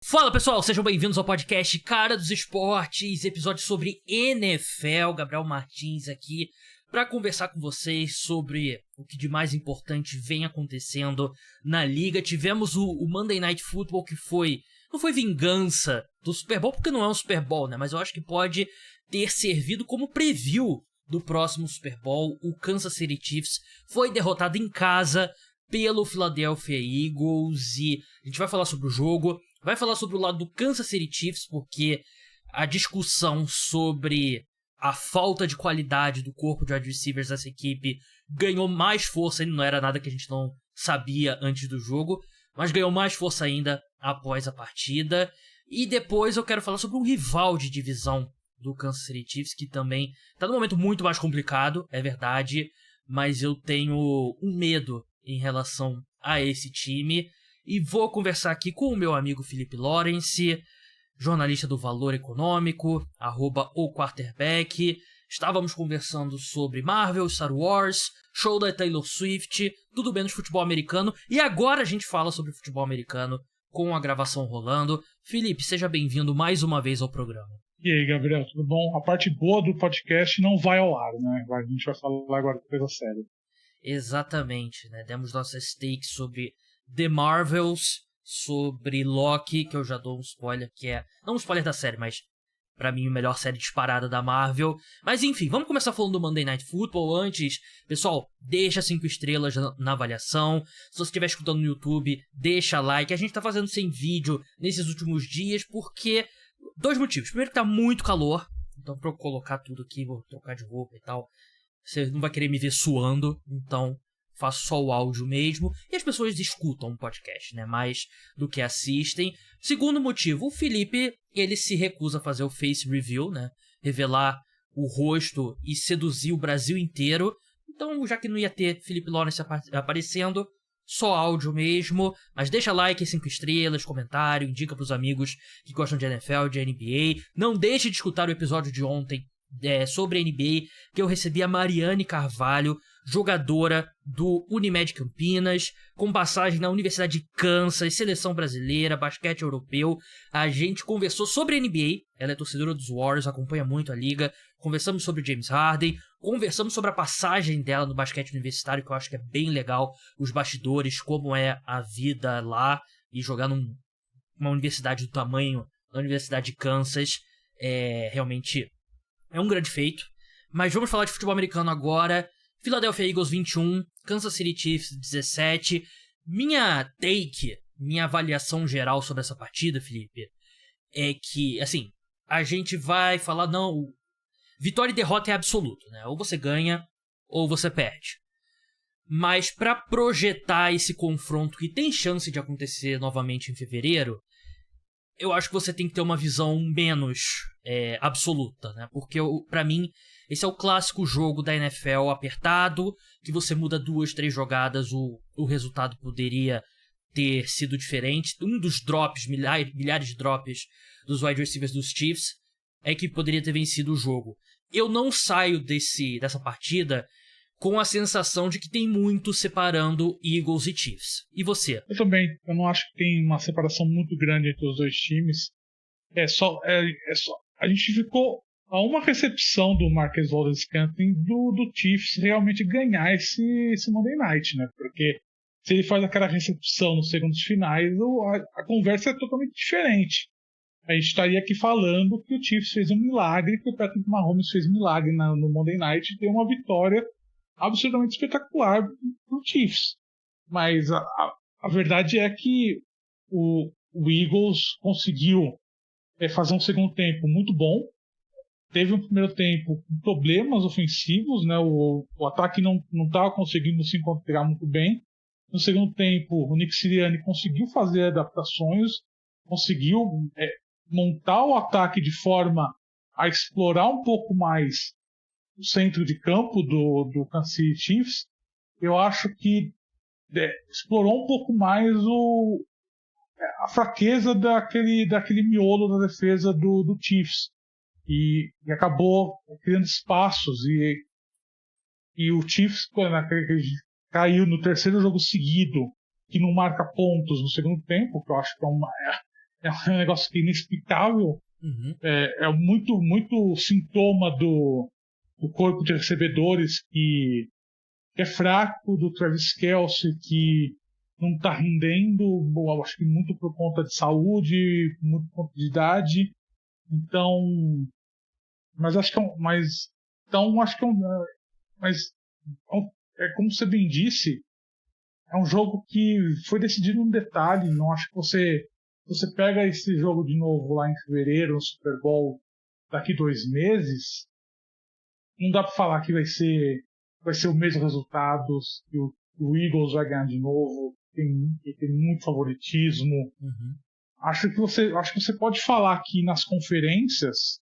Fala pessoal, sejam bem-vindos ao podcast Cara dos Esportes, episódio sobre NFL. Gabriel Martins aqui para conversar com vocês sobre o que de mais importante vem acontecendo na liga. Tivemos o Monday Night Football, que não foi vingança do Super Bowl, porque não é um Super Bowl, né? Mas eu acho que pode ter servido como preview do próximo Super Bowl. O Kansas City Chiefs foi derrotado em casa pelo Philadelphia Eagles e a gente vai falar sobre o jogo. Vai falar sobre o lado do Kansas City Chiefs, porque a discussão sobre a falta de qualidade do corpo de wide receivers dessa equipe ganhou mais força, ainda não era nada que a gente não sabia antes do jogo, mas ganhou mais força ainda após a partida. E depois eu quero falar sobre um rival de divisão do Kansas City Chiefs, que também está num momento muito mais complicado, é verdade, mas eu tenho um medo em relação a esse time. E vou conversar aqui com o meu amigo Felipe Lawrence, jornalista do Valor Econômico, @oquarterback. Estávamos conversando sobre Marvel, Star Wars, show da Taylor Swift, tudo menos futebol americano. E agora a gente fala sobre futebol americano com a gravação rolando. Felipe, seja bem-vindo mais uma vez ao programa. E aí, Gabriel, tudo bom? A parte boa do podcast não vai ao ar, né? A gente vai falar agora de coisa séria. Exatamente, né? Demos nossas takes sobre The Marvels, sobre Loki, que eu já dou um spoiler, que é... não um spoiler da série, mas pra mim a melhor série disparada da Marvel. Mas enfim, vamos começar falando do Monday Night Football. Antes, pessoal, deixa 5 estrelas na avaliação. Se você estiver escutando no YouTube, deixa like. A gente tá fazendo sem vídeo nesses últimos dias, porque... dois motivos. Primeiro que tá muito calor, então pra eu colocar tudo aqui, vou trocar de roupa e tal, você não vai querer me ver suando, então... faço só o áudio mesmo, e as pessoas escutam o podcast, né, mais do que assistem. Segundo motivo, o Felipe, ele se recusa a fazer o face reveal, né, revelar o rosto e seduzir o Brasil inteiro. Então, já que não ia ter Felipe Lawrence aparecendo, só áudio mesmo, mas deixa like, 5 estrelas, comentário, indica pros amigos que gostam de NFL, de NBA. Não deixe de escutar o episódio de ontem sobre a NBA, que eu recebi a Mariane Carvalho, jogadora do Unimed Campinas, com passagem na Universidade de Kansas, seleção brasileira, basquete europeu. A gente conversou sobre a NBA, ela é torcedora dos Warriors, acompanha muito a liga. Conversamos sobre James Harden, conversamos sobre a passagem dela no basquete universitário, que eu acho que é bem legal, os bastidores, como é a vida lá, e jogar numa universidade do tamanho da Universidade de Kansas, realmente é um grande feito. Mas vamos falar de futebol americano agora. Philadelphia Eagles 21, Kansas City Chiefs 17. Minha avaliação geral sobre essa partida, Felipe, é que, assim, a gente vai falar, não, vitória e derrota é absoluto, né? Ou você ganha, ou você perde. Mas pra projetar esse confronto que tem chance de acontecer novamente em fevereiro, eu acho que você tem que ter uma visão menos absoluta, né? Porque, pra mim, esse é o clássico jogo da NFL apertado, que você muda 2, 3 jogadas, o resultado poderia ter sido diferente. Um dos drops, milhares de drops dos wide receivers dos Chiefs, é que poderia ter vencido o jogo. Eu não saio dessa partida com a sensação de que tem muito separando Eagles e Chiefs. E você? Eu também. Eu não acho que tem uma separação muito grande entre os dois times. A gente ficou a uma recepção do Marquez Valdes-Scantling do Chiefs realmente ganhar esse Monday Night, né? Porque se ele faz aquela recepção nos segundos finais, a conversa é totalmente diferente. A gente estaria aqui falando que o Chiefs fez um milagre, que o Patrick Mahomes fez um milagre no Monday Night e deu uma vitória absolutamente espetacular pro Chiefs. Mas a verdade é que o Eagles conseguiu fazer um segundo tempo muito bom. Teve um primeiro tempo com problemas ofensivos, né? O ataque não estava conseguindo se encontrar muito bem. No segundo tempo, o Nick Sirianni conseguiu fazer adaptações, conseguiu montar o ataque de forma a explorar um pouco mais o centro de campo do Kansas City Chiefs. Eu acho que explorou um pouco mais a fraqueza daquele miolo da defesa do Chiefs. E acabou criando espaços. E o Chiefs, caiu no terceiro jogo seguido, que não marca pontos no segundo tempo, que eu acho que é um negócio inexplicável. Uhum. É muito, muito sintoma do corpo de recebedores que é fraco, do Travis Kelce que não está rendendo, eu acho que muito por conta de saúde, muito por conta de idade. Então, mas acho que então acho que mas é como você bem disse, é um jogo que foi decidido no detalhe. Não acho que você pega esse jogo de novo lá em fevereiro, no Super Bowl, daqui 2 meses, não dá para falar que vai ser o mesmo resultado, que o Eagles vai ganhar de novo, tem muito favoritismo. Uhum. Acho que você pode falar que nas conferências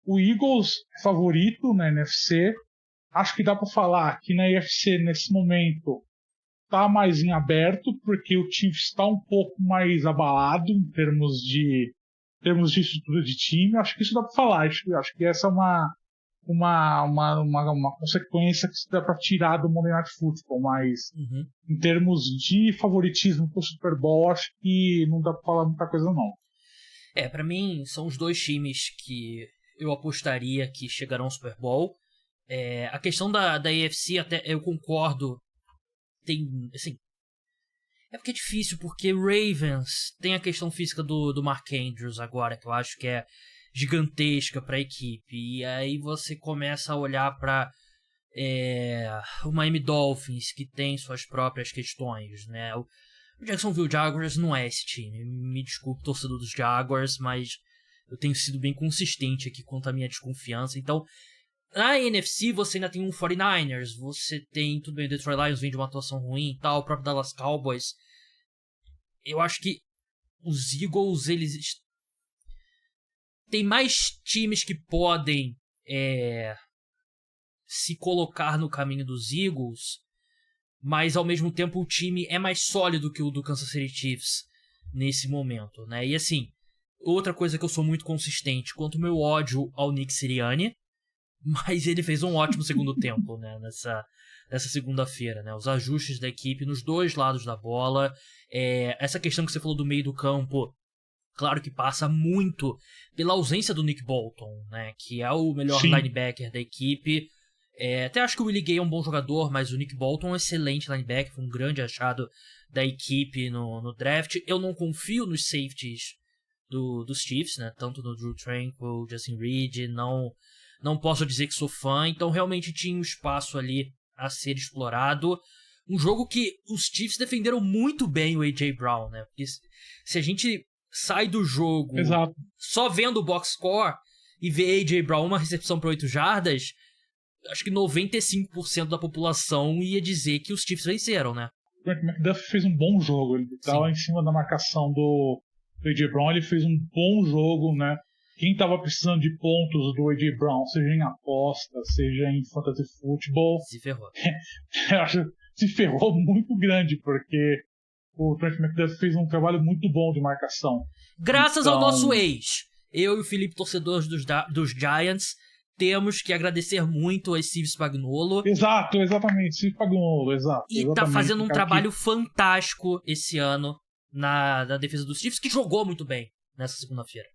o Eagles é favorito na NFC. Acho que dá para falar que na NFC nesse momento tá mais em aberto, porque o Chiefs está um pouco mais abalado em termos de estrutura de time. Acho que isso dá para falar. Acho que essa é uma consequência que dá para tirar do Monday Night Football, mas Uhum. em termos de favoritismo pro Super Bowl, acho que não dá para falar muita coisa não. Pra mim, são os dois times que eu apostaria que chegarão ao Super Bowl. A questão da AFC, até eu concordo. Tem, assim, é porque é difícil, porque Ravens tem a questão física do Mark Andrews agora, que eu acho que é gigantesca para a equipe. E aí você começa a olhar para o Miami Dolphins, que tem suas próprias questões, né? O Jacksonville Jaguars não é esse time. Me desculpe, torcedor dos Jaguars, mas eu tenho sido bem consistente aqui quanto à minha desconfiança. Então, na NFC você ainda tem um 49ers, você tem, tudo bem, o Detroit Lions vem de uma atuação ruim e tal, o próprio Dallas Cowboys. Eu acho que os Eagles, eles tem mais times que podem se colocar no caminho dos Eagles, mas ao mesmo tempo o time é mais sólido que o do Kansas City Chiefs nesse momento, né? E assim, outra coisa que eu sou muito consistente quanto o meu ódio ao Nick Sirianni, mas ele fez um ótimo segundo tempo, né? Nessa segunda-feira, né? Os ajustes da equipe nos dois lados da bola, essa questão que você falou do meio do campo, claro que passa muito pela ausência do Nick Bolton, né? Que é o melhor Sim. linebacker da equipe. Até acho que o Willie Gay é um bom jogador, mas o Nick Bolton é um excelente linebacker, foi um grande achado da equipe no draft. Eu não confio nos safeties dos Chiefs, né? Tanto no Drew Tranquil, Justin Reed, não posso dizer que sou fã, então realmente tinha um espaço ali a ser explorado. Um jogo que os Chiefs defenderam muito bem o A.J. Brown, né? Porque se a gente sai do jogo Exato. só vendo o box score e vê A.J. Brown uma recepção para 8 jardas, acho que 95% da população ia dizer que os Chiefs venceram, né? O Grant McDuffie fez um bom jogo. Ele estava em cima da marcação do A.J. Brown, ele fez um bom jogo, né? Quem estava precisando de pontos do A.J. Brown, seja em aposta, seja em fantasy football, se ferrou. Se ferrou muito grande, porque o Trent McDuffie fez um trabalho muito bom de marcação. Graças ao nosso ex. Eu e o Felipe, torcedores dos Giants, temos que agradecer muito a Steve Spagnuolo. Exatamente, Steve Spagnuolo, exato. E tá fazendo um trabalho fantástico esse ano na defesa dos Chiefs, que jogou muito bem nessa segunda-feira.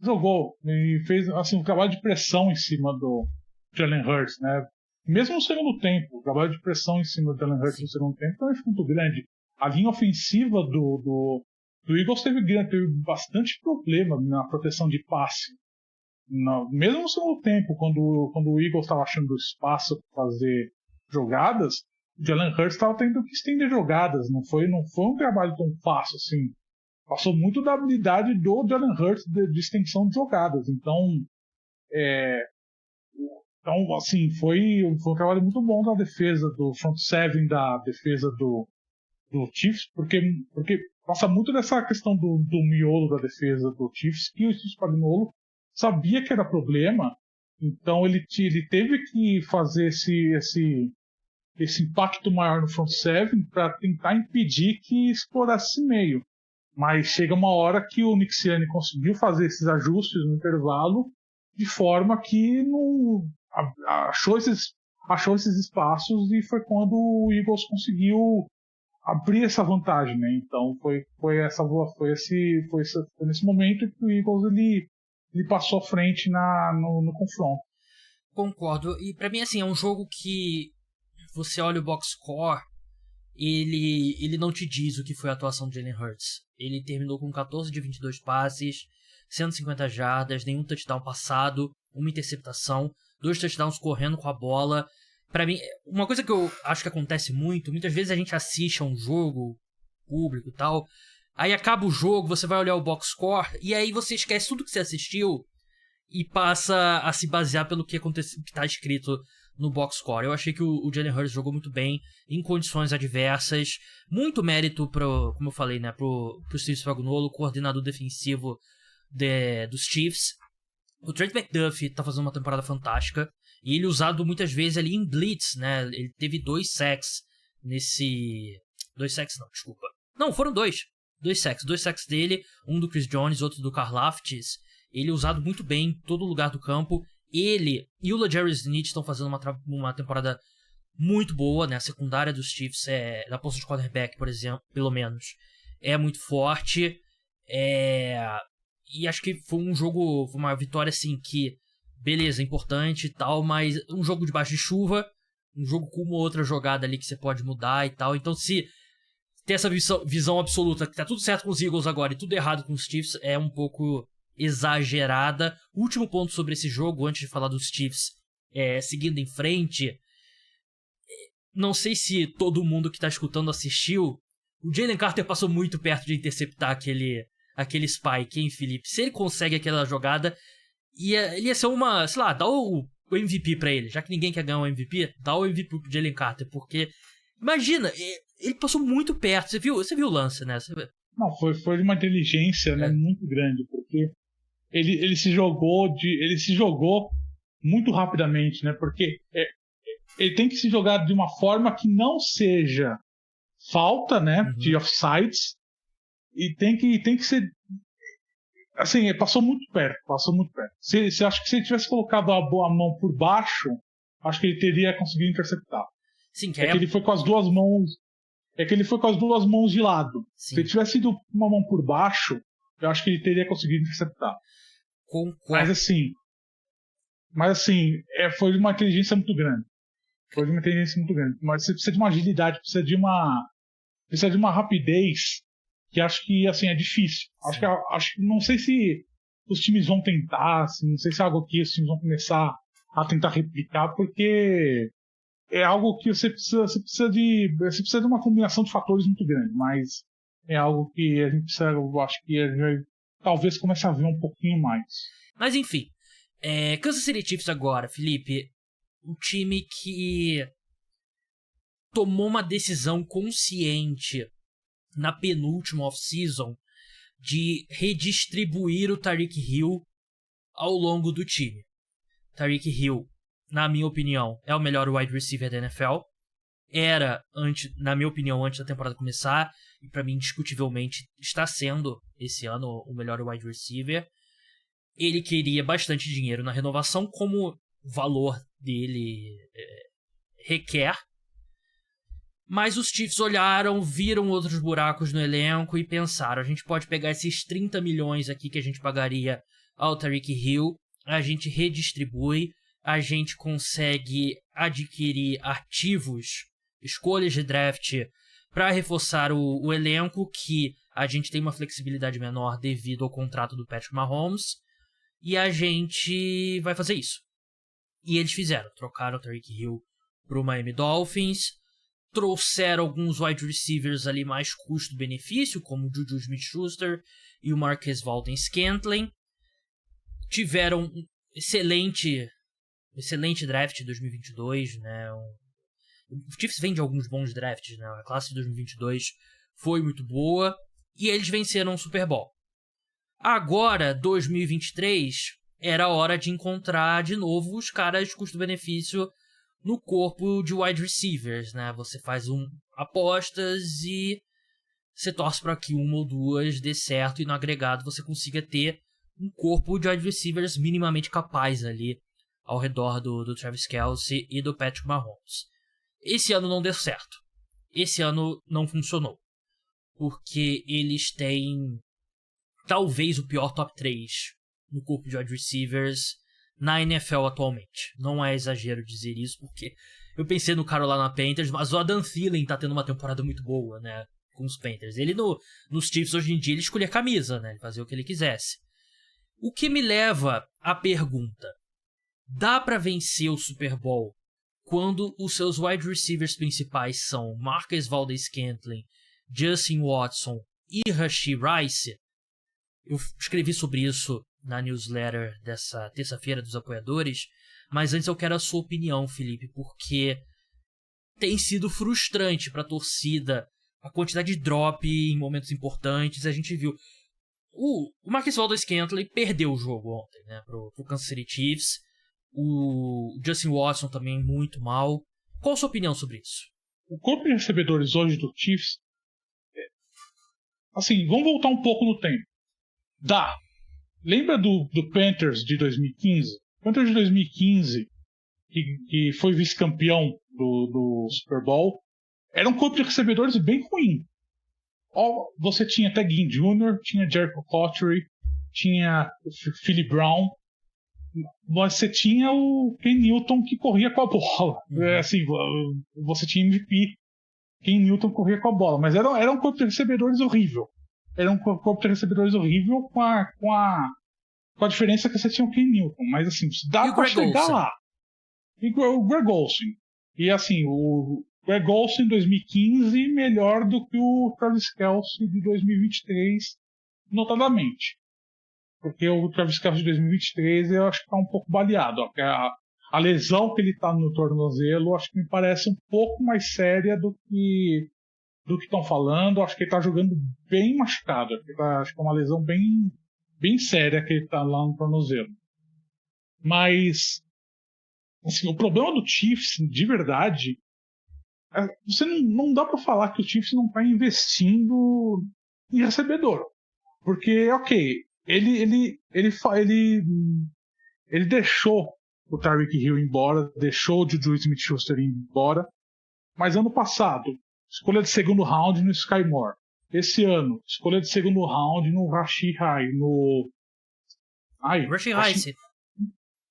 Jogou e fez assim, um trabalho de pressão em cima do Jalen Hurts, né? Mesmo no segundo tempo, o trabalho de pressão em cima do Jalen Hurts no segundo tempo também foi muito grande. A linha ofensiva do Eagles teve bastante problema na proteção de passe. Mesmo no segundo tempo, quando o Eagles estava achando espaço para fazer jogadas, o Jalen Hurts estava tendo que estender jogadas. Não foi um trabalho tão fácil assim. Passou muito da habilidade do Jalen Hurts de extensão de jogadas. Então, assim, foi um trabalho muito bom da defesa, do front seven da defesa do Chiefs, porque passa muito dessa questão do miolo da defesa do Chiefs, que o Steve Spagnuolo sabia que era problema, então ele teve que fazer esse impacto maior no front seven para tentar impedir que explorasse esse meio. Mas chega uma hora que o Nick Sirianni conseguiu fazer esses ajustes no intervalo de forma que não achou esses espaços, e foi quando o Eagles conseguiu abrir essa vantagem, né? Então foi nesse momento que o Eagles ele passou à frente no confronto. Concordo. E pra mim, assim, é um jogo que você olha o box score, ele não te diz o que foi a atuação de Jalen Hurts. Ele terminou com 14 de 22 passes, 150 jardas, nenhum touchdown passado, uma interceptação, 2 touchdowns correndo com a bola. Pra mim, uma coisa que eu acho que acontece muitas vezes a gente assiste a um jogo público e tal, aí acaba o jogo, você vai olhar o box score, e aí você esquece tudo que você assistiu e passa a se basear pelo que aconteceu, que tá escrito no box score. Eu achei que o Jalen Hurts jogou muito bem, em condições adversas, muito mérito como eu falei, né, pro Steve Spagnuolo, coordenador defensivo dos Chiefs. O Trent McDuffie tá fazendo uma temporada fantástica, e ele usado muitas vezes ali em blitz, né, ele teve 2 sacks nesse... 2 sacks não, desculpa. Não, foram 2 sacks dele, um do Chris Jones, outro do Karlaftis. Ele é usado muito bem em todo lugar do campo. Ele e o LeJarris Sneed estão fazendo uma temporada muito boa, né? A secundária dos Chiefs, na posição de quarterback, por exemplo, pelo menos, é muito forte. E acho que foi uma vitória assim que, beleza, importante e tal, mas um jogo debaixo de chuva, um jogo com uma outra jogada ali que você pode mudar e tal. Então, se ter essa visão absoluta que tá tudo certo com os Eagles agora e tudo errado com os Chiefs, é um pouco exagerada. Último ponto sobre esse jogo, antes de falar dos Chiefs, seguindo em frente, não sei se todo mundo que tá escutando assistiu, o Jalen Carter passou muito perto de interceptar aquele spike, hein, Felipe? Se ele consegue aquela jogada, ele ia ser uma, sei lá, dá o MVP pra ele, já que ninguém quer ganhar o MVP, dá o MVP pro Jalen Carter, porque imagina, ele passou muito perto, você viu o lance, né? Não, foi de uma inteligência, né, muito grande, porque ele se jogou muito rapidamente, né? Porque ele tem que se jogar de uma forma que não seja falta, né? De offsides, e tem que ser assim, passou muito perto. Se acho que se ele tivesse colocado a mão por baixo, acho que ele teria conseguido interceptar. Sim, que ele foi com as duas mãos. É que ele foi com as duas mãos de lado. Sim. Se ele tivesse ido com uma mão por baixo, eu acho que ele teria conseguido interceptar. Concordo. Mas assim, foi de uma inteligência muito grande. Mas você precisa de uma agilidade, precisa de uma rapidez que acho que assim é difícil. Acho que não sei se os times vão tentar, assim, não sei se é algo que os times vão começar a tentar replicar, porque é algo que você precisa de uma combinação de fatores muito grande, mas é algo que a gente precisa, eu acho que a gente talvez comece a ver um pouquinho mais. Mas enfim, Kansas City Chiefs agora, Felipe, um time que tomou uma decisão consciente na penúltima off-season de redistribuir o Tyreek Hill ao longo do time. Tyreek Hill, na minha opinião, é o melhor wide receiver da NFL. Era, na minha opinião, antes da temporada começar, e para mim, indiscutivelmente, está sendo esse ano o melhor wide receiver. Ele queria bastante dinheiro na renovação, como o valor dele requer. Mas os Chiefs olharam, viram outros buracos no elenco e pensaram, a gente pode pegar esses 30 milhões aqui que a gente pagaria ao Tyreek Hill, a gente redistribui, a gente consegue adquirir ativos, escolhas de draft para reforçar o elenco, que a gente tem uma flexibilidade menor devido ao contrato do Patrick Mahomes, e a gente vai fazer isso. E eles fizeram, trocaram o Tyreek Hill pro Miami Dolphins, trouxeram alguns wide receivers ali mais custo-benefício, como o Juju Smith-Schuster e o Marquez Valdes-Scantling. Tiveram um excelente draft de 2022, né? O Chiefs vem de alguns bons drafts, né? A classe de 2022 foi muito boa e eles venceram o Super Bowl. Agora, 2023, era a hora de encontrar de novo os caras de custo-benefício no corpo de wide receivers, né? Você faz apostas e você torce para que uma ou duas dê certo e no agregado você consiga ter um corpo de wide receivers minimamente capaz ali ao redor do Travis Kelce e do Patrick Mahomes. Esse ano não deu certo. esse ano não funcionou. Porque eles têm talvez o pior top 3 no corpo de wide receivers na NFL atualmente. Não é exagero dizer isso, porque eu pensei no Carolina Panthers, mas o Adam Thielen tá tendo uma temporada muito boa, né, com os Panthers. Ele nos Chiefs hoje em dia ele escolhia a camisa, né, ele fazia o que ele quisesse. O que me leva à pergunta: dá pra vencer o Super Bowl quando os seus wide receivers principais são Marquez Valdes-Scantling, Justin Watson e Rashee Rice? Eu escrevi sobre isso na newsletter dessa terça-feira dos apoiadores, mas antes eu quero a sua opinião, Felipe, porque tem sido frustrante pra torcida a quantidade de drop em momentos importantes. A gente viu o Marquez Valdes-Scantling perdeu o jogo ontem, né, pro Kansas City Chiefs. O Justin Watson também muito mal. Qual a sua opinião sobre isso? O corpo de recebedores hoje do Chiefs, assim, vamos voltar um pouco no tempo. Lembra do Panthers de 2015? O Panthers de 2015, que foi vice-campeão do Super Bowl, era um corpo de recebedores bem ruim. Você tinha Ted Ginn Jr., tinha Jericho Cotchery, tinha o Philip Brown, você tinha o Ken Newton que corria com a bola. Assim, você tinha MVP, Ken Newton corria com a bola, mas era um corpo de recebedores horrível. Era um corpo de recebedores horrível com a diferença que você tinha o Ken Newton. Mas assim, dá pra chegar lá. E o Greg Olsen. E assim, o Greg Olsen em 2015 melhor do que o Travis Kelce de 2023, notadamente. Porque o Travis Kelce de 2023 eu acho que tá um pouco baleado. A lesão que ele tá no tornozelo acho que me parece um pouco mais séria do que estão falando. Acho que ele tá jogando bem machucado. Acho que é uma lesão bem séria que ele tá lá no tornozelo. Mas assim, o problema do Chiefs, de verdade, você não dá para falar que o Chiefs não tá investindo em recebedor. Porque, ok, ele deixou o Tyreek Hill embora, deixou o Juju Smith-Schuster ir embora, mas ano passado, escolha de segundo round no Sky Moore. Esse ano, escolha de segundo round no Rashee Rice.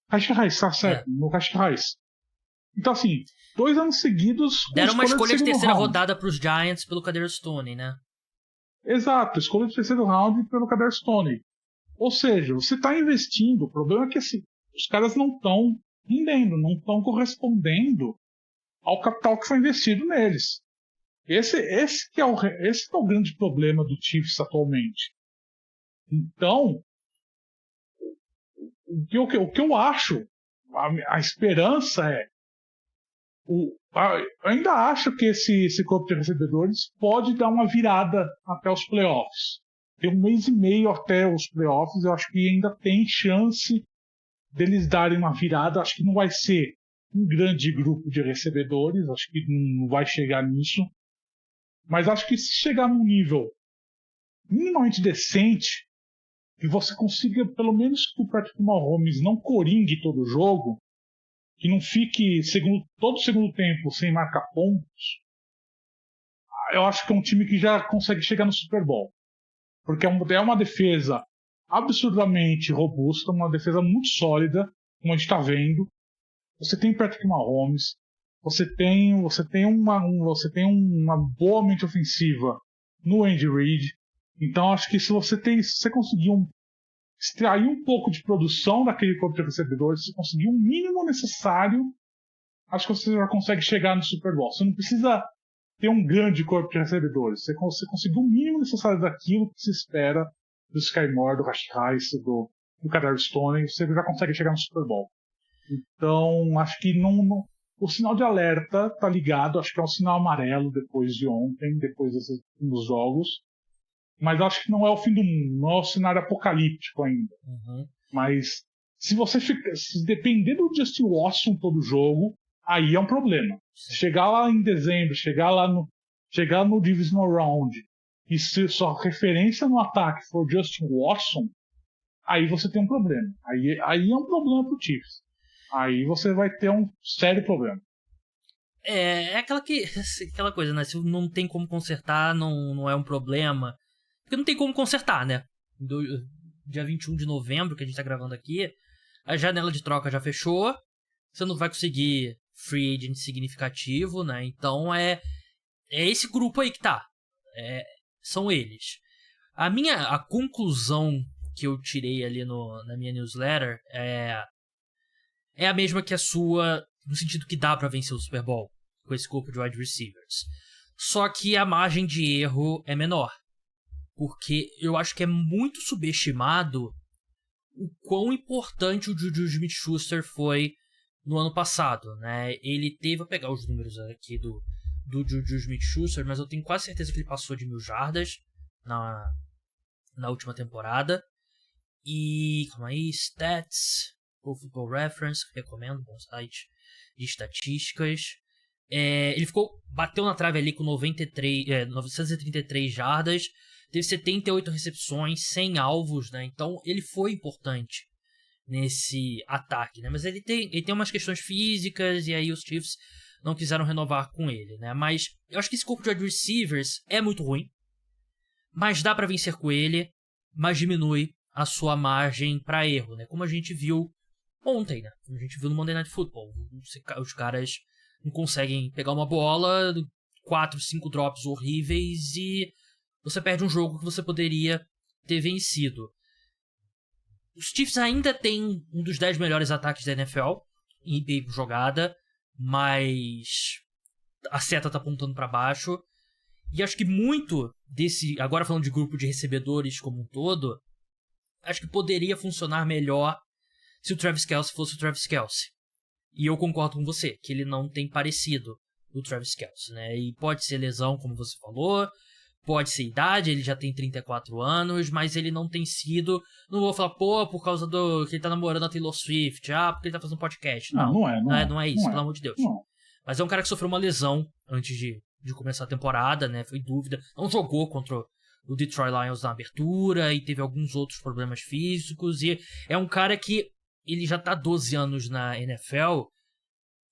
Rashee Rice, tá certo, no Rashee Rice. Então, assim, 2 anos seguidos. Deram uma escolha de terceira rodada pros Giants pelo Kadarius Toney, né? Exato, escolha de terceiro round pelo Kadarius Toney. Ou seja, você está investindo. O problema é que assim, os caras não estão rendendo, não estão correspondendo ao capital que foi investido neles. Esse que é o grande problema do Chiefs atualmente. Então, o que eu acho, a esperança é. Eu ainda acho que esse corpo de recebedores pode dar uma virada até os playoffs. Tem 1 mês e meio até os playoffs, eu acho que ainda tem chance deles darem uma virada. Acho que não vai ser um grande grupo de recebedores, acho que não vai chegar nisso. Mas acho que se chegar num nível minimamente decente, que você consiga, pelo menos que o Patrick Mahomes não coringue todo o jogo, que não fique todo o segundo tempo sem marcar pontos, eu acho que é um time que já consegue chegar no Super Bowl. Porque é uma defesa absurdamente robusta, uma defesa muito sólida, como a gente está vendo. Você tem Patrick Mahomes, você tem uma boa mente ofensiva no Andy Reid. Então acho que se você conseguir extrair um pouco de produção daquele corpo de recebedores, se conseguir o mínimo necessário, acho que você já consegue chegar no Super Bowl. Você não precisa ter um grande corpo de recebedores. Você conseguir o mínimo necessário daquilo que se espera do Sky Moore, do Rashee Rice, do Kadarius Toney, você já consegue chegar no Super Bowl. Então, acho que o sinal de alerta tá ligado, acho que é um sinal amarelo depois de ontem, depois dos jogos. Mas acho que não é o fim do mundo, não é o cenário apocalíptico ainda. Mas se depender do Justin Watson todo jogo, aí é um problema. Se chegar lá em dezembro, chegar no Divisional Round e se sua referência no ataque for Justin Watson, aí você tem um problema. Aí é um problema pro Chiefs. Aí você vai ter um sério problema. É aquela coisa, né? Se não tem como consertar, não é um problema. Porque não tem como consertar, né? Dia 21 de novembro, que a gente tá gravando aqui, a janela de troca já fechou. Você não vai conseguir free agent significativo, né? Então é esse grupo aí que tá. São eles. A conclusão que eu tirei ali na minha newsletter é a mesma que a sua, no sentido que dá pra vencer o Super Bowl com esse corpo de wide receivers. Só que a margem de erro é menor. Porque eu acho que é muito subestimado o quão importante o Juju Smith-Schuster foi no ano passado, né? Ele teve, vou pegar os números aqui do Juju Smith-Schuster, mas eu tenho quase certeza que ele passou de 1.000 jardas na última temporada. E, calma aí, Stats, Pro Football Reference, recomendo, bom site de estatísticas. Ele bateu na trave ali com 933 jardas, teve 78 recepções, 100 alvos, né? Então ele foi importante nesse ataque, né? Mas ele tem umas questões físicas e aí os Chiefs não quiseram renovar com ele, né? Mas eu acho que esse corpo de wide receivers é muito ruim, mas dá pra vencer com ele, mas diminui a sua margem para erro, né? Como a gente viu ontem, né? Como a gente viu no Monday Night Football. Os caras não conseguem pegar uma bola, 4, 5 drops horríveis e você perde um jogo que você poderia ter vencido. Os Chiefs ainda têm um dos 10 melhores ataques da NFL em jogada, mas a seta tá apontando para baixo. E acho que muito desse, agora falando de grupo de recebedores como um todo, acho que poderia funcionar melhor se o Travis Kelce fosse o Travis Kelce. E eu concordo com você, que ele não tem parecido o Travis Kelce, né? E pode ser lesão, como você falou, pode ser idade, ele já tem 34 anos, mas ele não tem sido... Não vou falar, por causa que ele tá namorando a Taylor Swift, porque ele tá fazendo podcast. Não é isso, pelo amor de Deus. Não. Mas é um cara que sofreu uma lesão antes de começar a temporada, né? Foi dúvida. Não jogou contra o Detroit Lions na abertura e teve alguns outros problemas físicos. E é um cara que ele já tá há 12 anos na NFL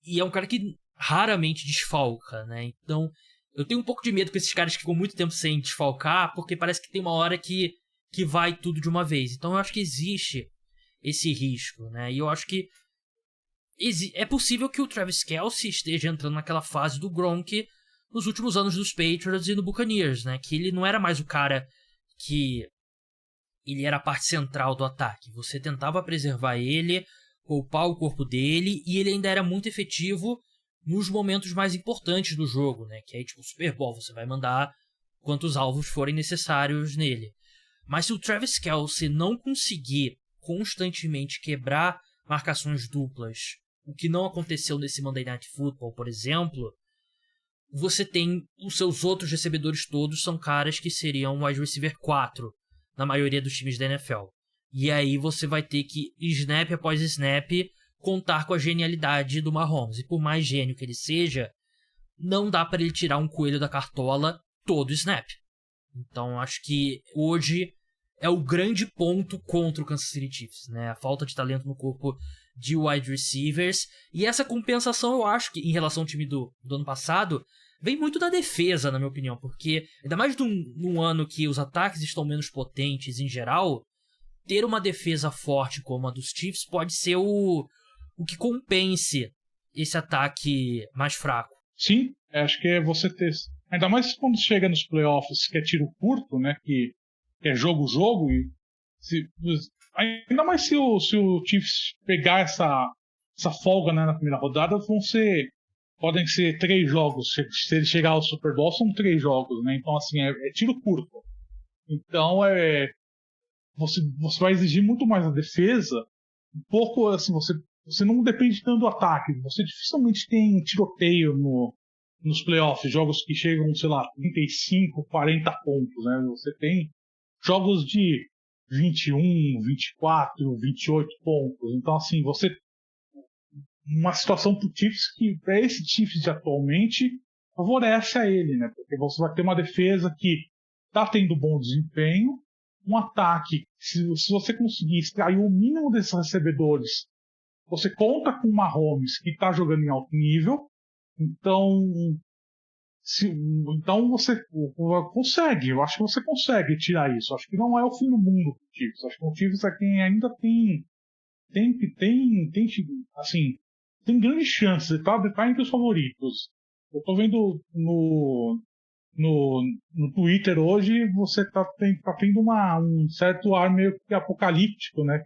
e é um cara que raramente desfalca, né? Então eu tenho um pouco de medo com esses caras que ficam muito tempo sem desfalcar, porque parece que tem uma hora que vai tudo de uma vez. Então eu acho que existe esse risco, né? E eu acho que é possível que o Travis Kelce esteja entrando naquela fase do Gronk nos últimos anos dos Patriots e no Buccaneers, né? Que ele não era mais o cara que... Ele era a parte central do ataque. Você tentava preservar ele, poupar o corpo dele, e ele ainda era muito efetivo nos momentos mais importantes do jogo, né? Que aí, tipo, o Super Bowl, você vai mandar quantos alvos forem necessários nele. Mas se o Travis Kelce não conseguir constantemente quebrar marcações duplas, o que não aconteceu nesse Monday Night Football, por exemplo, você tem os seus outros recebedores todos são caras que seriam wide receiver 4 na maioria dos times da NFL. E aí você vai ter que, snap após snap, contar com a genialidade do Mahomes. E por mais gênio que ele seja, não dá para ele tirar um coelho da cartola todo snap. Então acho que hoje é o grande ponto contra o Kansas City Chiefs, né? A falta de talento no corpo de wide receivers. E essa compensação, eu acho que, em relação ao time do ano passado, vem muito da defesa, na minha opinião. Porque, ainda mais num ano que os ataques estão menos potentes em geral, ter uma defesa forte como a dos Chiefs pode ser o que compense esse ataque mais fraco. Sim, acho que é você ter... Ainda mais quando chega nos playoffs, que é tiro curto, né? Que é jogo, e ainda mais se o Chiefs pegar essa folga, né, na primeira rodada, podem ser 3 jogos. Se ele chegar ao Super Bowl, são 3 jogos, né? Então, assim, é tiro curto. Então, você vai exigir muito mais a defesa. Um pouco, assim, você não depende tanto do ataque. Você dificilmente tem tiroteio nos playoffs, jogos que chegam, sei lá, 35, 40 pontos, né? Você tem jogos de 21, 24, 28 pontos. Então, assim, uma situação pro Chiefs que, para esse Chiefs de atualmente, favorece a ele, né? Porque você vai ter uma defesa que tá tendo bom desempenho, um ataque, se você conseguir extrair o mínimo desses recebedores, você conta com o Mahomes, que tá jogando em alto nível, Então, então você consegue, eu acho que você consegue tirar isso. Acho que não é o fim do mundo pro Chiefs. Acho que o Chiefs é quem ainda assim, tem grandes chances, tá entre os favoritos. Eu tô vendo no Twitter hoje, você tá tendo um certo ar meio que apocalíptico, né?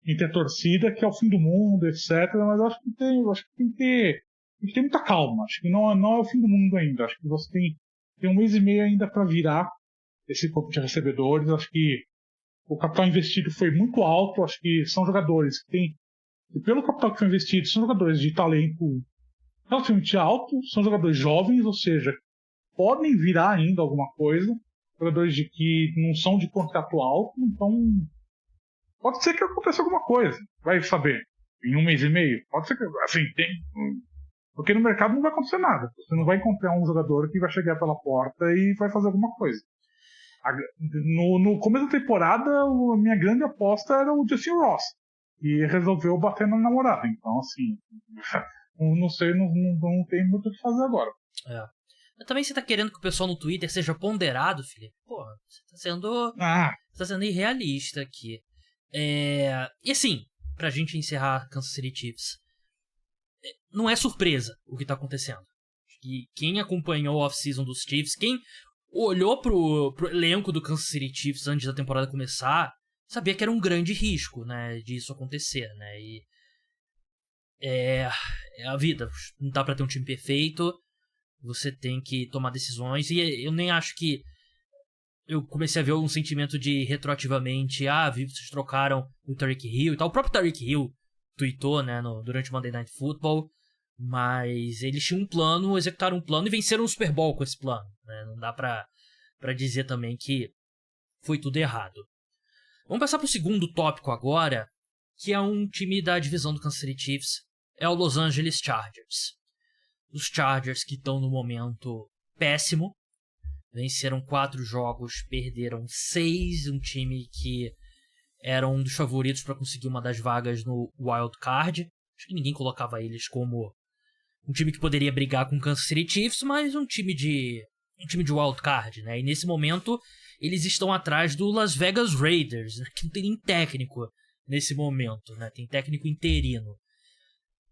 Entre a torcida, que é o fim do mundo, etc. Mas eu acho que tem que ter muita calma. Acho que não é o fim do mundo ainda. Acho que você tem um mês e meio ainda para virar esse corpo de recebedores. Acho que o capital investido foi muito alto. Acho que são jogadores que têm, e pelo capital que foi investido, são jogadores de talento relativamente alto, são jogadores jovens, ou seja, podem virar ainda alguma coisa, jogadores que não são de contrato alto, então pode ser que aconteça alguma coisa, vai saber, em um mês e meio, pode ser que, assim, porque no mercado não vai acontecer nada, você não vai encontrar um jogador que vai chegar pela porta e vai fazer alguma coisa. No começo da temporada, a minha grande aposta era o Justin Ross, e resolveu bater na namorada, então assim, não sei, não tem muito o que fazer agora. Mas também você tá querendo que o pessoal no Twitter seja ponderado, Felipe? Pô, você tá sendo irrealista aqui. E assim, pra gente encerrar Kansas City Chiefs, não é surpresa o que tá acontecendo. E quem acompanhou o off-season dos Chiefs, quem olhou pro elenco do Kansas City Chiefs antes da temporada começar, sabia que era um grande risco, né, disso acontecer, né, e é a vida, não dá pra ter um time perfeito, você tem que tomar decisões, e eu nem acho que eu comecei a ver um sentimento de retroativamente, vocês trocaram o Tyreek Hill e tal. O próprio Tyreek Hill tweetou, né, durante o Monday Night Football, mas eles tinham um plano, executaram um plano e venceram o Super Bowl com esse plano, né? Não dá pra dizer também que foi tudo errado. Vamos passar pro segundo tópico agora, que é um time da divisão do Kansas City Chiefs, é o Los Angeles Chargers. Os Chargers que estão no momento péssimo, venceram 4 jogos, perderam 6, um time que era um dos favoritos para conseguir uma das vagas no Wild Card. Acho que ninguém colocava eles como um time que poderia brigar com o Kansas City Chiefs, mas um time de Wild Card, né? E nesse momento eles estão atrás do Las Vegas Raiders, né? Que não tem nem técnico nesse momento, né? Tem técnico interino.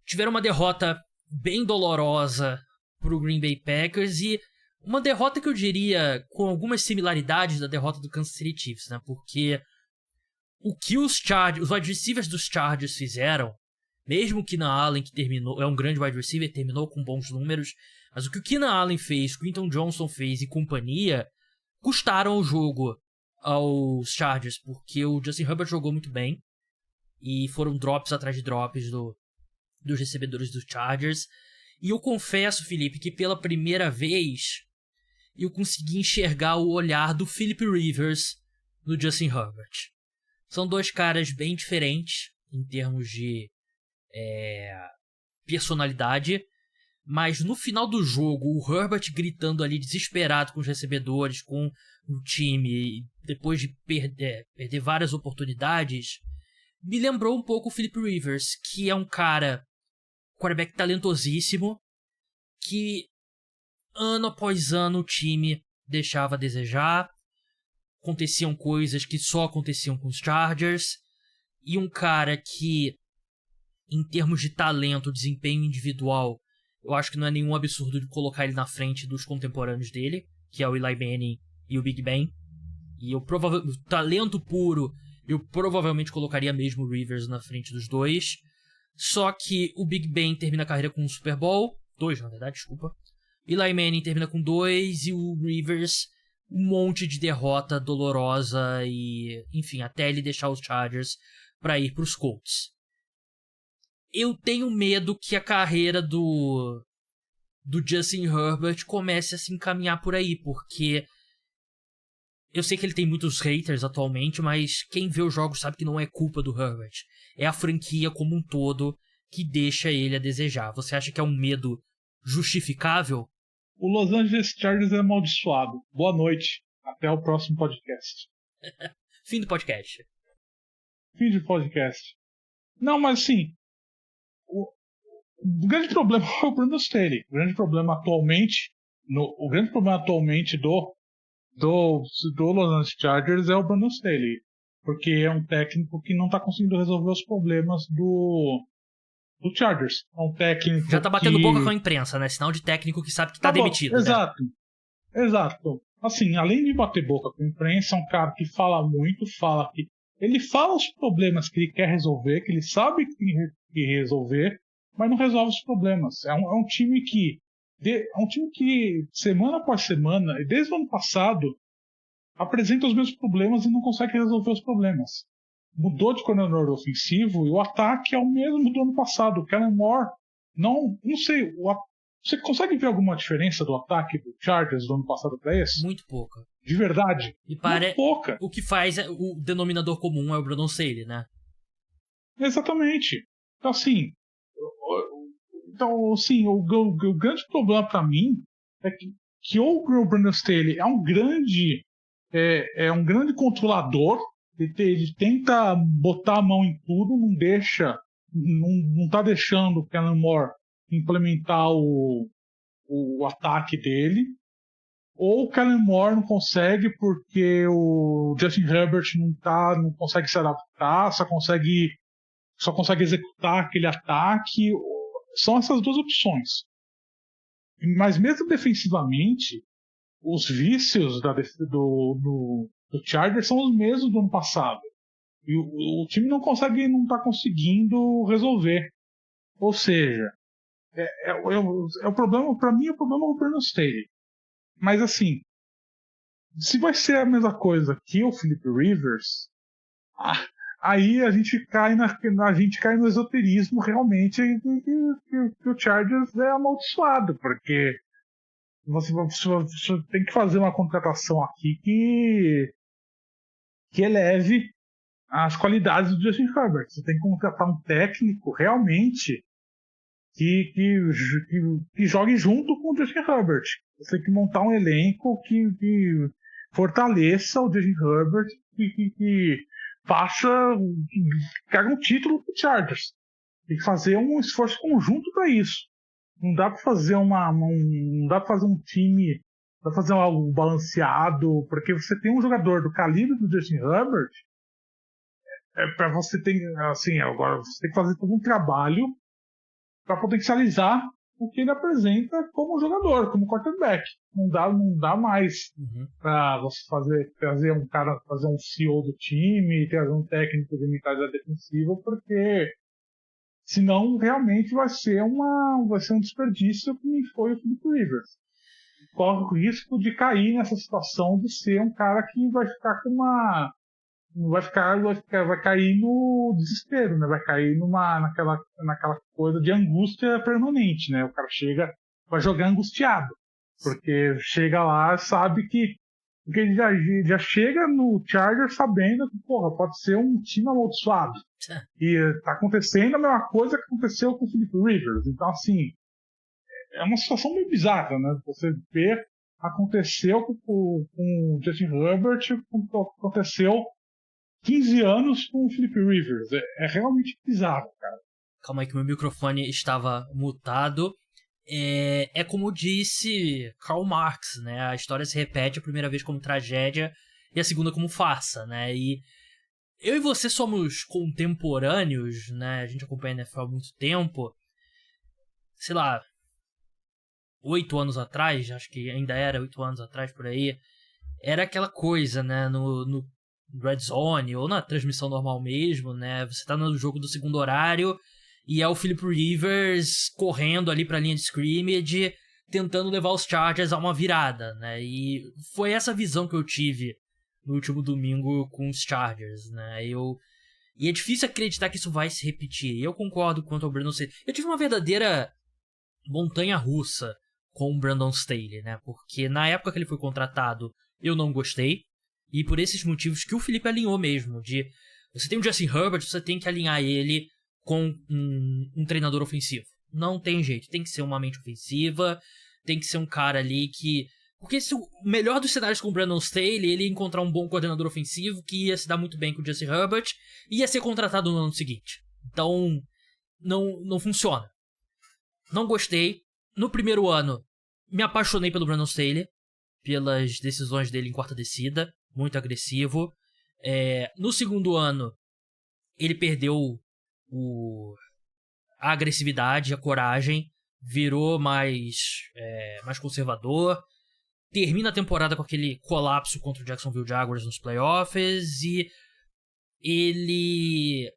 Tiveram uma derrota bem dolorosa pro Green Bay Packers e uma derrota que eu diria com algumas similaridades da derrota do Kansas City Chiefs, né? Porque o que os wide receivers dos Chargers fizeram, mesmo o Keenan Allen, que terminou, é um grande wide receiver, terminou com bons números, mas o que o Keenan Allen fez, o Quinton Johnson fez e companhia, custaram o jogo aos Chargers, porque o Justin Herbert jogou muito bem e foram drops atrás de drops dos recebedores dos Chargers. E eu confesso, Felipe, que pela primeira vez eu consegui enxergar o olhar do Philip Rivers no Justin Herbert. São dois caras bem diferentes em termos de personalidade, mas no final do jogo, o Herbert gritando ali desesperado com os recebedores, com o time, depois de perder várias oportunidades, me lembrou um pouco o Philip Rivers, que é um quarterback talentosíssimo, que ano após ano o time deixava a desejar, aconteciam coisas que só aconteciam com os Chargers, e um cara que, em termos de talento, desempenho individual, eu acho que não é nenhum absurdo de colocar ele na frente dos contemporâneos dele, que é o Eli Manning e o Big Ben, e o talento puro, eu provavelmente colocaria mesmo o Rivers na frente dos dois, só que o Big Ben termina a carreira com um Super Bowl, 2 na verdade, desculpa, Eli Manning termina com 2 e o Rivers um monte de derrota dolorosa e, enfim, até ele deixar os Chargers para ir para os Colts. Eu tenho medo que a carreira do Justin Herbert comece a se encaminhar por aí, porque eu sei que ele tem muitos haters atualmente, mas quem vê os jogos sabe que não é culpa do Herbert. É a franquia como um todo que deixa ele a desejar. Você acha que é um medo justificável? O Los Angeles Chargers é amaldiçoado. Boa noite. Até o próximo podcast. Fim do podcast. Fim de podcast. Não, mas assim, O grande problema é o Brandon Staley. O grande problema atualmente do Los Angeles Chargers é o Brandon Staley. Porque é um técnico que não está conseguindo resolver os problemas do Chargers. É um técnico Já tá batendo boca com a imprensa, né? Sinal de técnico que sabe que tá demitido, exato, né? Exato. Assim, além de bater boca com a imprensa, é um cara que fala muito, ele fala os problemas que ele quer resolver, que ele sabe que tem que resolver, mas não resolve os problemas. É um time que semana após semana, desde o ano passado, apresenta os mesmos problemas e não consegue resolver os problemas. Mudou de coordenador ofensivo e o ataque é o mesmo do ano passado. O Kellen Moore, não sei, você consegue ver alguma diferença do ataque do Chargers do ano passado para esse? Muito pouca. De verdade? Muito pouca. O que faz o denominador comum é o Brandon Staley, né? Exatamente. Então, assim, o grande problema para mim é que o Brandon Staley é um grande controlador. Ele tenta botar a mão em tudo, não tá deixando o Kellen Moore implementar o ataque dele, ou o Kellen Moore não consegue porque o Justin Herbert não consegue se adaptar, só consegue executar aquele ataque. São essas duas opções. Mas mesmo defensivamente, os vícios do Chargers são os mesmos do ano passado. E o time não está conseguindo resolver. Ou seja, o problema, para mim, o problema é o Brandon Staley. Mas assim, se vai ser a mesma coisa que o Philip Rivers, aí a gente cai no esoterismo realmente que o Chargers é amaldiçoado, porque você tem que fazer uma contratação aqui que eleve as qualidades do Justin Herbert. Você tem que contratar um técnico realmente que jogue junto com o Justin Herbert. Você tem que montar um elenco que fortaleça o Justin Herbert, que caga um título pro Chargers. Tem que fazer um esforço conjunto para isso. Não dá para fazer não dá para fazer um time, não dá pra fazer algo balanceado, porque você tem um jogador do calibre do Justin Herbert, para você tem assim, agora você tem que fazer todo um trabalho para potencializar o que ele apresenta como jogador, como quarterback. Não dá mais para você trazer um cara, fazer um CEO do time, trazer um técnico de mentalidade defensiva, porque senão realmente vai ser um desperdício que foi o Philip Rivers. Corre o risco de cair nessa situação de ser um cara que vai ficar vai cair no desespero, né? Vai cair naquela coisa de angústia permanente, né? O cara vai jogar angustiado, porque chega lá, sabe porque ele já chega no Chargers sabendo que, porra, pode ser um time amaldiçoado. E tá acontecendo a mesma coisa que aconteceu com o Philip Rivers. Então, assim, é uma situação meio bizarra, né? Você vê, aconteceu com o Justin Herbert, aconteceu 15 anos com o Philip Rivers. É realmente bizarro, cara. Calma aí que meu microfone estava mutado. É como disse Karl Marx, né? A história se repete a primeira vez como tragédia e a segunda como farsa, né? E eu e você somos contemporâneos, né? A gente acompanha a NFL há muito tempo. Sei lá, 8 anos atrás, acho que ainda era 8 anos atrás por aí, era aquela coisa, né? No Red Zone ou na transmissão normal mesmo, né? Você tá no jogo do segundo horário e é o Philip Rivers correndo ali pra linha de scrimmage, tentando levar os Chargers a uma virada, né? E foi essa visão que eu tive no último domingo com os Chargers, né? E é difícil acreditar que isso vai se repetir. Eu concordo quanto ao Brandon Staley. Eu tive uma verdadeira montanha-russa com o Brandon Staley, né? Porque na época que ele foi contratado, eu não gostei. E por esses motivos que o Felipe alinhou mesmo, de você tem o Justin Herbert, você tem que alinhar ele com um treinador ofensivo. Não tem jeito, tem que ser uma mente ofensiva, tem que ser um cara ali que... Porque se o melhor dos cenários com o Brandon Staley, ele ia encontrar um bom coordenador ofensivo que ia se dar muito bem com o Justin Herbert e ia ser contratado no ano seguinte. Então, não funciona. Não gostei. No primeiro ano, me apaixonei pelo Brandon Staley, pelas decisões dele em quarta descida, muito agressivo. No segundo ano, ele perdeu a agressividade, a coragem, virou mais conservador. Termina a temporada com aquele colapso contra o Jacksonville Jaguars nos playoffs e ele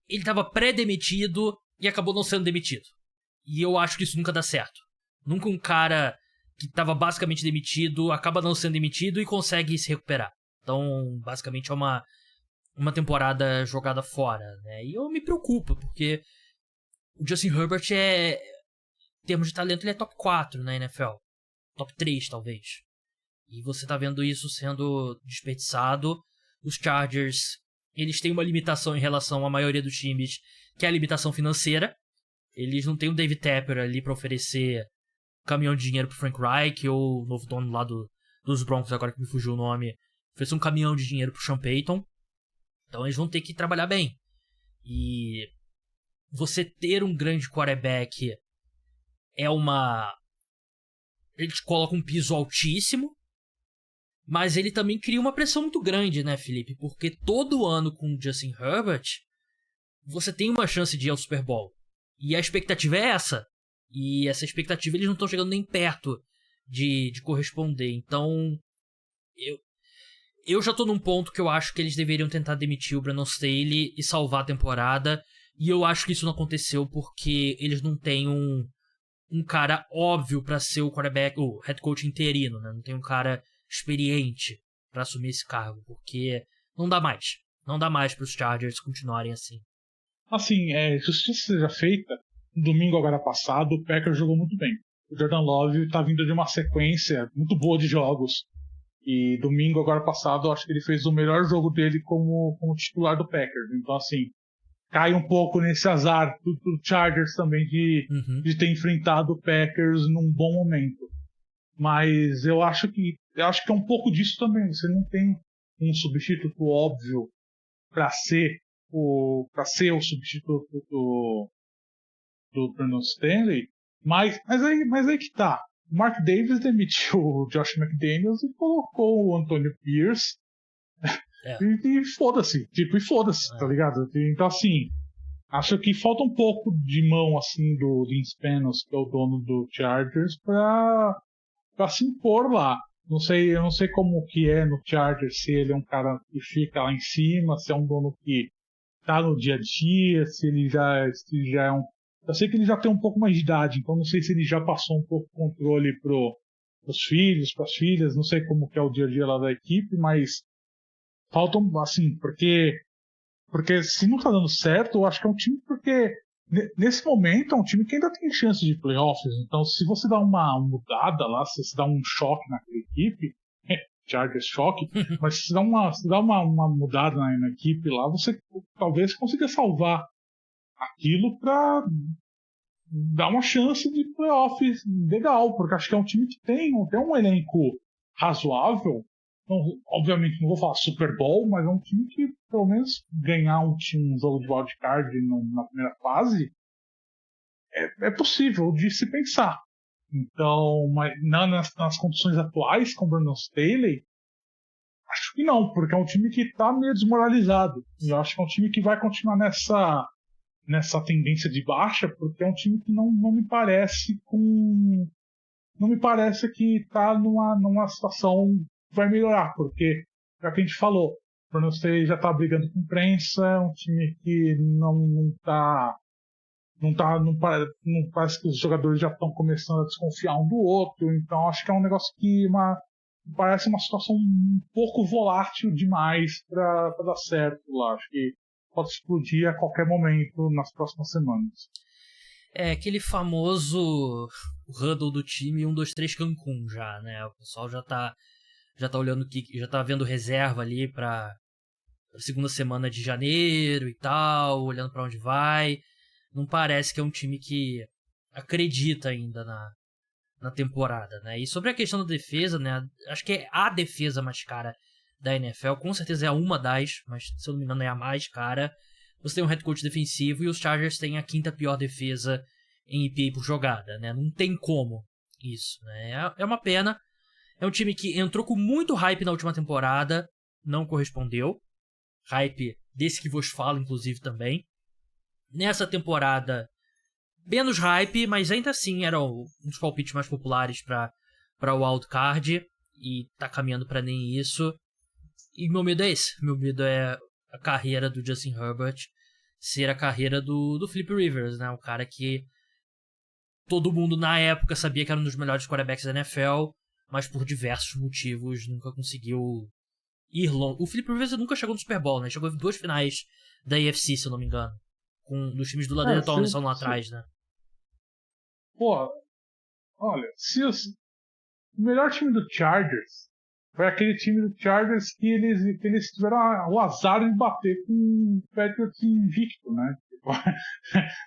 estava pré-demitido e acabou não sendo demitido. E eu acho que isso nunca dá certo. Nunca um cara que estava basicamente demitido acaba não sendo demitido e consegue se recuperar. Então, basicamente é uma temporada jogada fora, né? E eu me preocupo, porque o Justin Herbert em termos de talento, ele é top 4 na NFL. Top 3, talvez. E você tá vendo isso sendo desperdiçado. Os Chargers, eles têm uma limitação em relação à maioria dos times, que é a limitação financeira. Eles não têm o David Tepper ali pra oferecer caminhão de dinheiro pro Frank Reich, ou o novo dono lá dos Broncos, agora que me fugiu o nome, oferecer um caminhão de dinheiro pro Sean Payton. Então eles vão ter que trabalhar bem. E você ter um grande quarterback ele te coloca um piso altíssimo, mas ele também cria uma pressão muito grande, né, Felipe? Porque todo ano com o Justin Herbert, você tem uma chance de ir ao Super Bowl. E a expectativa é essa. E essa expectativa eles não estão chegando nem perto de corresponder. Então, eu já tô num ponto que eu acho que eles deveriam tentar demitir o Brandon Staley e salvar a temporada. E eu acho que isso não aconteceu porque eles não têm um cara óbvio pra ser o quarterback, o head coach interino, né? Não tem um cara experiente pra assumir esse cargo, porque não dá mais. Não dá mais pros Chargers continuarem assim. Assim, justiça seja feita, no domingo agora passado, o Packers jogou muito bem. O Jordan Love tá vindo de uma sequência muito boa de jogos. E domingo agora passado, eu acho que ele fez o melhor jogo dele como titular do Packers. Então, assim, cai um pouco nesse azar do Chargers também de ter enfrentado o Packers num bom momento. Mas eu acho que é um pouco disso também. Você não tem um substituto óbvio para ser o substituto do Brandon Staley. Mas aí que tá. O Mark Davis demitiu o Josh McDaniels e colocou o Antonio Pierce. E foda-se, tá ligado? Então, assim, acho que falta um pouco de mão, assim, do Vince Spanos, que é o dono do Chargers, pra se impor lá. Eu não sei como que é no Chargers, se ele é um cara que fica lá em cima, se é um dono que tá no dia a dia, se ele já é um... Eu sei que ele já tem um pouco mais de idade, então não sei se ele já passou um pouco o controle pros filhos, pras filhas, não sei como que é o dia a dia lá da equipe, mas faltam, assim, porque se não tá dando certo, eu acho que é um time porque nesse momento é um time que ainda tem chance de playoffs, então se você dá uma mudada lá, se você dá um choque naquela equipe, Chargers choque, mas se dá uma mudada na equipe lá, você talvez consiga salvar aquilo pra dar uma chance de playoffs legal, porque acho que é um time que tem um elenco razoável. Não, obviamente não vou falar Super Bowl, mas é um time que pelo menos ganhar um jogo de wildcard na primeira fase é possível de se pensar. Então, mas nas condições atuais com o Brandon Staley, acho que não, porque é um time que está meio desmoralizado. E eu acho que é um time que vai continuar nessa tendência de baixa, porque é um time que não me parece que está numa situação que vai melhorar, porque já que a gente falou, o Brandon Staley já está brigando com imprensa, é um time que não parece que os jogadores já estão começando a desconfiar um do outro, então acho que é um negócio que parece uma situação um pouco volátil demais para dar certo lá. Acho que pode explodir a qualquer momento nas próximas semanas. É aquele famoso huddle do time 1, 2, 3 Cancún já, né? O pessoal já tá olhando já tá vendo reserva ali pra segunda semana de janeiro e tal, olhando pra onde vai. Não parece que é um time que acredita ainda na temporada, né? E sobre a questão da defesa, né? Acho que é a defesa mais cara da NFL, com certeza é uma das, mas se eu não me engano é a mais cara. Você tem um head coach defensivo e os Chargers têm a quinta pior defesa em EPA por jogada, né? Não tem como isso, né? É uma pena. É um time que entrou com muito hype na última temporada, não correspondeu. Hype desse que vos falo, inclusive, também. Nessa temporada, menos hype, mas ainda assim era um dos palpites mais populares para o wildcard. E tá caminhando para nem isso. E meu medo é esse. Meu medo é a carreira do Justin Herbert ser a carreira do Philip Rivers, né? O cara que todo mundo na época sabia que era um dos melhores quarterbacks da NFL, mas por diversos motivos nunca conseguiu ir longe. O Philip Rivers nunca chegou no Super Bowl, né? Chegou em 2 finais da AFC, se eu não me engano. Com dos times do Ladeira Tomlinson lá atrás, né? Pô, olha, o melhor time do Chargers foi aquele time do Chargers que eles tiveram o azar de bater com o Patriots invicto, né?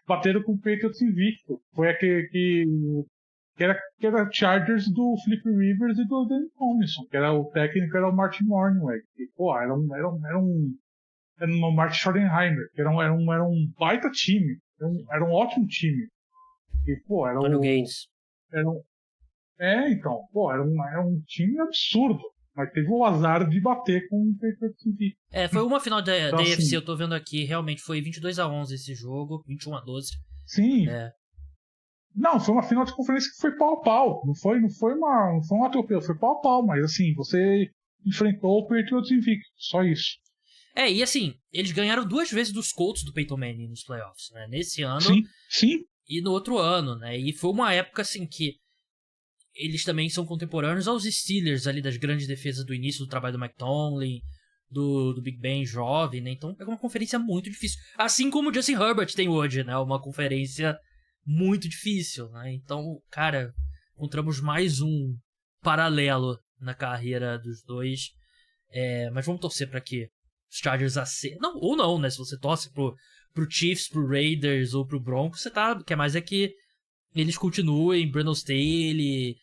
Bateram com o Patriots invicto. Foi aquele que era Chargers do Philip Rivers e do Dan Tomlinson, que era o técnico, era o Martin Mornhinweg. Que, pô, era um Martin Schottenheimer, que era um baita time, era um ótimo time. E, pô, era Tony Gates. Então, pô, era um time absurdo, mas teve o azar de bater com o Patriots invicto. Foi uma final da Então, AFC, assim, eu tô vendo aqui, realmente foi 22-11 esse jogo, 21-12. Sim. Não, foi uma final de conferência que foi pau a pau. Não foi um atropelo, foi pau a pau, mas assim, você enfrentou o Patriots invicto, só isso. E assim, eles ganharam 2 vezes dos Colts do Peyton Manning nos playoffs, né? Nesse ano Sim. E no outro ano, né? E foi uma época assim que eles também são contemporâneos aos Steelers ali das grandes defesas do início do trabalho do Mike Tomlin, do Big Ben jovem, né? Então é uma conferência muito difícil. Assim como o Justin Herbert tem hoje, né? Uma conferência muito difícil, né? Então, cara, encontramos mais um paralelo na carreira dos dois. Mas vamos torcer para que os Chargers não, ou não, né? Se você torce pro Chiefs, pro Raiders ou pro Broncos, você quer mais é que eles continuem, Brandon Staley,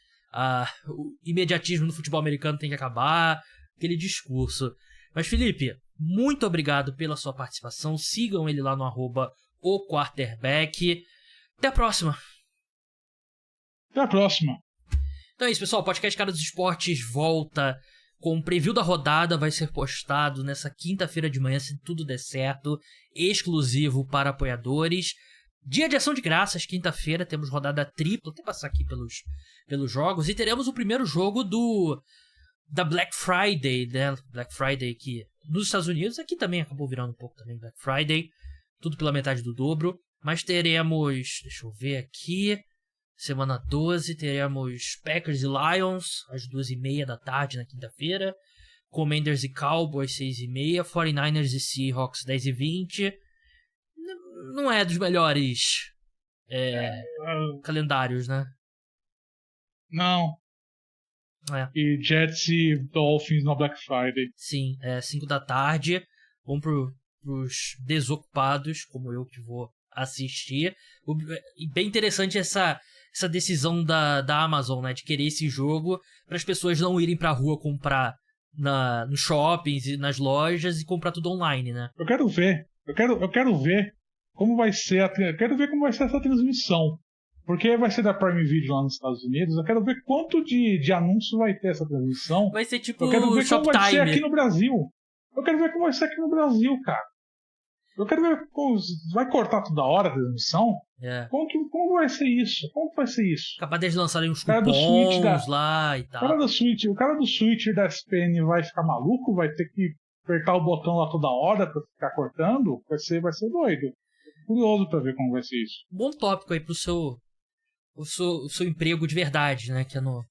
o imediatismo no futebol americano tem que acabar, aquele discurso. Mas, Felipe, muito obrigado pela sua participação. Sigam ele lá no @oquarterback. Até a próxima. Até a próxima. Então é isso, pessoal. O podcast Cara dos Esportes volta com um preview da rodada. Vai ser postado nessa quinta-feira de manhã, se tudo der certo. Exclusivo para apoiadores. Dia de ação de graças, quinta-feira. Temos rodada tripla. Vou até passar aqui pelos jogos. E teremos o primeiro jogo da Black Friday, né? Black Friday aqui nos Estados Unidos. Aqui também acabou virando um pouco também Black Friday. Tudo pela metade do dobro. Mas teremos, deixa eu ver aqui, semana 12, teremos Packers e Lions, às 2h30 da tarde na quinta-feira. Commanders e Cowboys, 6h30. 49ers e Seahawks, 10h20. Não é dos melhores calendários, né? Não. E Jets e Dolphins na Black Friday. Sim, 5 da tarde. Vamos pros desocupados, como eu que vou assistir. E bem interessante essa decisão da Amazon, né, de querer esse jogo para as pessoas não irem pra rua comprar nos shoppings e nas lojas e comprar tudo online, né? Eu quero ver como vai ser essa transmissão. Porque vai ser da Prime Video lá nos Estados Unidos. Eu quero ver quanto de anúncio vai ter essa transmissão. Vai ser tipo eu quero ver como vai ser aqui no Brasil. Cara. Eu quero ver como vai cortar toda hora a transmissão. Como vai ser isso? Como vai ser isso? Capaz de lançarem uns cupons lá e tal. O cara do Switch da SPN vai ficar maluco? Vai ter que apertar o botão lá toda hora pra ficar cortando? Vai ser doido. Tô curioso pra ver como vai ser isso. Bom tópico aí pro seu emprego de verdade, né? Que é no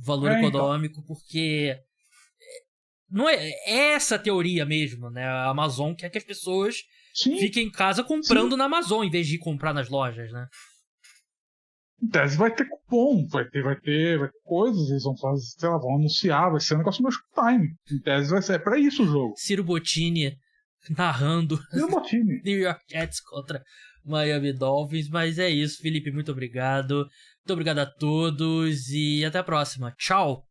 valor econômico, então. Porque não é essa teoria mesmo, né? A Amazon quer que as pessoas fiquem em casa comprando na Amazon em vez de comprar nas lojas, né? Em tese vai ter cupom, vai ter coisas, eles vão fazer, sei lá, vão anunciar, vai ser um negócio no Showtime. Em tese vai ser, pra isso o jogo. Ciro Bottini narrando New York Jets contra Miami Dolphins, mas é isso, Felipe, muito obrigado. Muito obrigado a todos e até a próxima. Tchau!